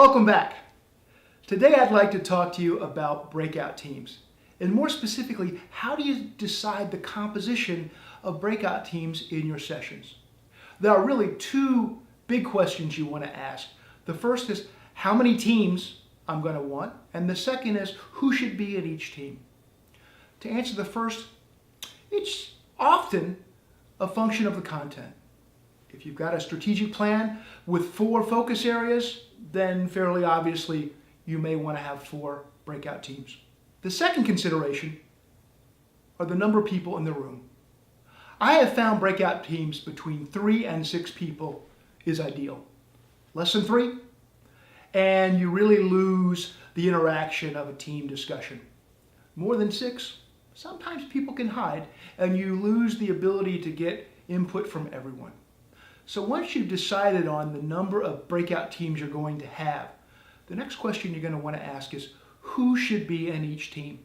Welcome back. Today I'd like to talk to you about breakout teams, and more specifically, how do you decide the composition of breakout teams in your sessions? There are really two big questions you want to ask. The first is how many teams I'm going to want, and the second is who should be in each team. To answer the first, it's often a function of the content. If you've got a strategic plan with 4 focus areas, then fairly obviously you may want to have 4 breakout teams. The second consideration are the number of people in the room. I have found breakout teams between 3 and 6 people is ideal. Less than 3, and you really lose the interaction of a team discussion. More than 6, sometimes people can hide, and you lose the ability to get input from everyone. So once you've decided on the number of breakout teams you're going to have, the next question you're going to want to ask is who should be in each team?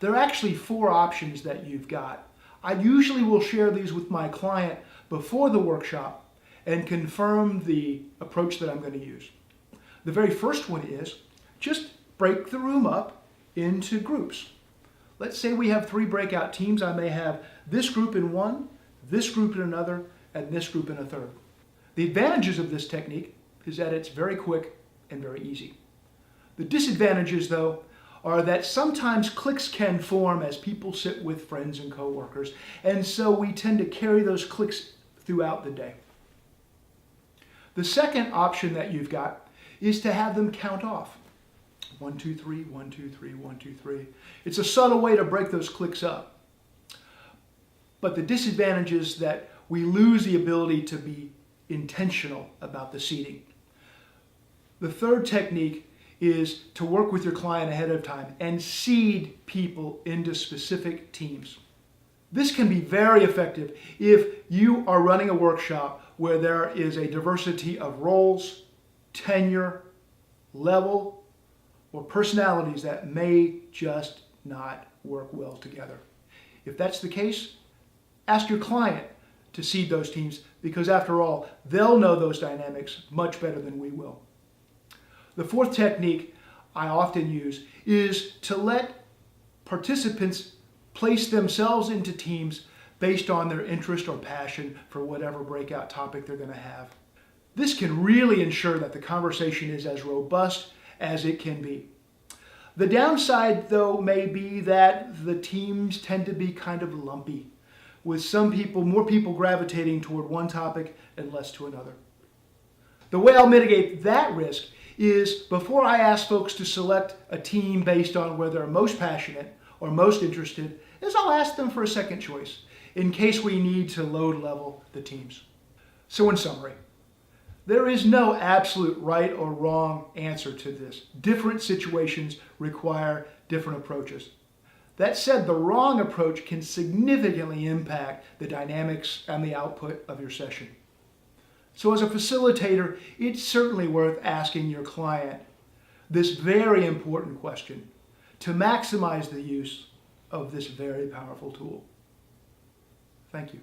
There are actually 4 options that you've got. I usually will share these with my client before the workshop and confirm the approach that I'm going to use. The very first one is just break the room up into groups. Let's say we have 3 breakout teams. I may have this group in one, this group in another, and this group in a third. The advantages of this technique is that it's very quick and very easy. The disadvantages, though, are that sometimes cliques can form as people sit with friends and coworkers, and so we tend to carry those cliques throughout the day. The second option that you've got is to have them count off. 1, 2, 3, 1, 2, 3, 1, 2, 3. It's a subtle way to break those cliques up. But the disadvantage is that we lose the ability to be intentional about the seating. The third technique is to work with your client ahead of time and seed people into specific teams. This can be very effective if you are running a workshop where there is a diversity of roles, tenure, level, or personalities that may just not work well together. If that's the case, ask your client to seed those teams, because after all, they'll know those dynamics much better than we will. The fourth technique I often use is to let participants place themselves into teams based on their interest or passion for whatever breakout topic they're going to have. This can really ensure that the conversation is as robust as it can be. The downside, though, may be that the teams tend to be kind of lumpy, with more people gravitating toward one topic and less to another. The way I'll mitigate that risk is before I ask folks to select a team based on where they're most passionate or most interested, is I'll ask them for a second choice in case we need to load level the teams. So in summary, there is no absolute right or wrong answer to this. Different situations require different approaches. That said, the wrong approach can significantly impact the dynamics and the output of your session. So as a facilitator, it's certainly worth asking your client this very important question to maximize the use of this very powerful tool. Thank you.